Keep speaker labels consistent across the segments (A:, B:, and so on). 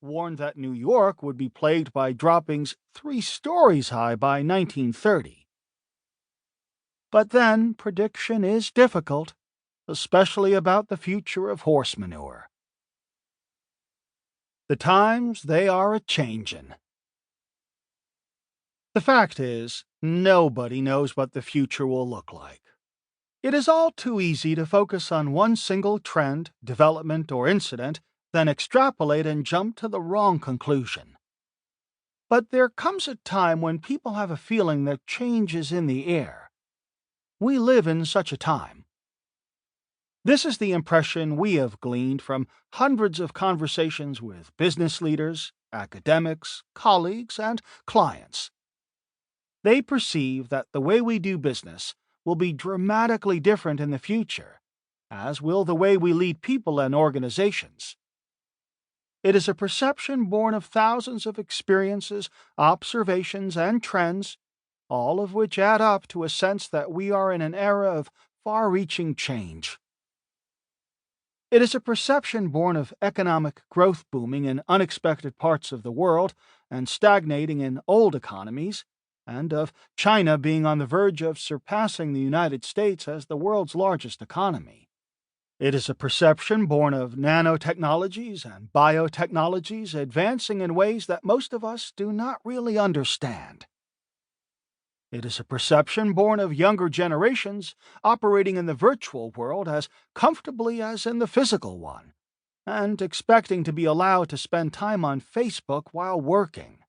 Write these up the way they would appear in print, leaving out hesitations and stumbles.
A: warned that New York would be plagued by droppings 3 stories high by 1930. But then, prediction is difficult, especially about the future of horse manure. The times they are a-changin'. The fact is, nobody knows what the future will look like. It is all too easy to focus on one single trend, development, or incident, then extrapolate and jump to the wrong conclusion. But there comes a time when people have a feeling that change is in the air. We live in such a time. This is the impression we have gleaned from hundreds of conversations with business leaders, academics, colleagues, and clients. They perceive that the way we do business will be dramatically different in the future, as will the way we lead people and organizations. It is a perception born of thousands of experiences, observations, and trends, all of which add up to a sense that we are in an era of far-reaching change. It is a perception born of economic growth booming in unexpected parts of the world and stagnating in old economies, and of China being on the verge of surpassing the United States as the world's largest economy. It is a perception born of nanotechnologies and biotechnologies advancing in ways that most of us do not really understand. It is a perception born of younger generations operating in the virtual world as comfortably as in the physical one, and expecting to be allowed to spend time on Facebook while working.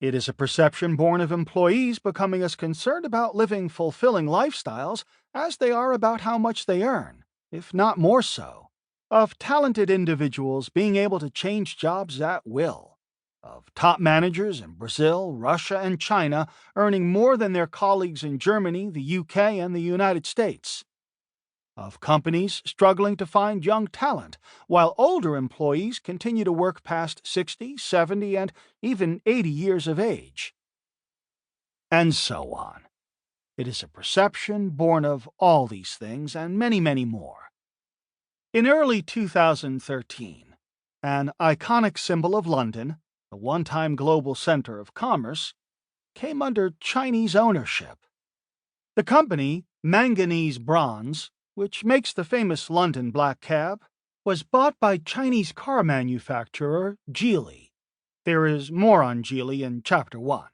A: It is a perception born of employees becoming as concerned about living fulfilling lifestyles as they are about how much they earn, if not more so, of talented individuals being able to change jobs at will, of top managers in Brazil, Russia, and China earning more than their colleagues in Germany, the UK, and the United States, of companies struggling to find young talent, while older employees continue to work past 60, 70, and even 80 years of age. And so on. It is a perception born of all these things and many, many more. In early 2013, an iconic symbol of London, the one-time global center of commerce, came under Chinese ownership. The company, Manganese Bronze, which makes the famous London black cab, was bought by Chinese car manufacturer Geely. There is more on Geely in Chapter 1.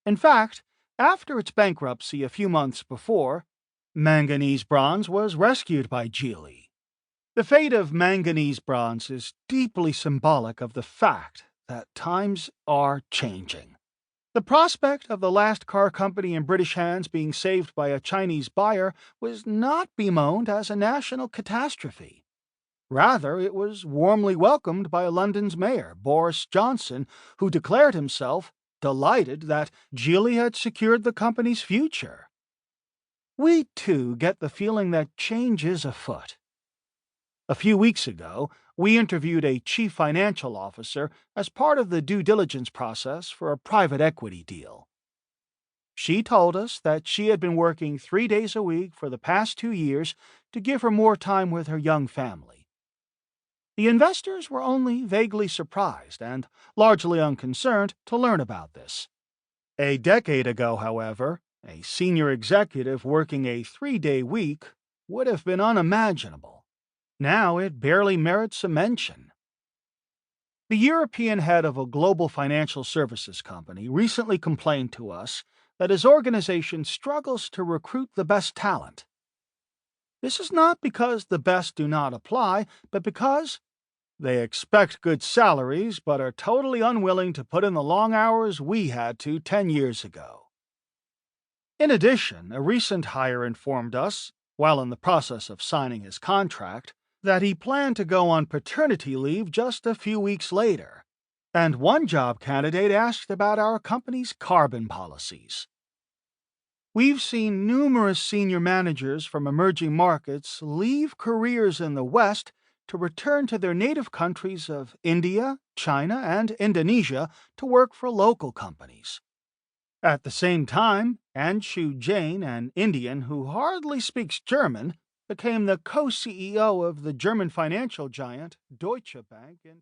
A: In fact, after its bankruptcy a few months before, Manganese Bronze was rescued by Geely. The fate of Manganese Bronze is deeply symbolic of the fact that times are changing. The prospect of the last car company in British hands being saved by a Chinese buyer was not bemoaned as a national catastrophe. Rather, it was warmly welcomed by London's mayor, Boris Johnson, who declared himself delighted that Geely had secured the company's future. We, too, get the feeling that change is afoot. A few weeks ago, we interviewed a chief financial officer as part of the due diligence process for a private equity deal. She told us that she had been working 3 days a week for the past 2 years to give her more time with her young family. The investors were only vaguely surprised and largely unconcerned to learn about this. A decade ago, however, a senior executive working a 3-day week would have been unimaginable. Now it barely merits a mention. The European head of a global financial services company recently complained to us that his organization struggles to recruit the best talent. This is not because the best do not apply, but because they expect good salaries but are totally unwilling to put in the long hours we had to 10 years ago. In addition, a recent hire informed us, while in the process of signing his contract, that he planned to go on paternity leave just a few weeks later, and one job candidate asked about our company's carbon policies. We've seen numerous senior managers from emerging markets leave careers in the West to return to their native countries of India, China, and Indonesia to work for local companies. At the same time, Anshu Jain, an Indian who hardly speaks German, became the co-CEO of the German financial giant Deutsche Bank in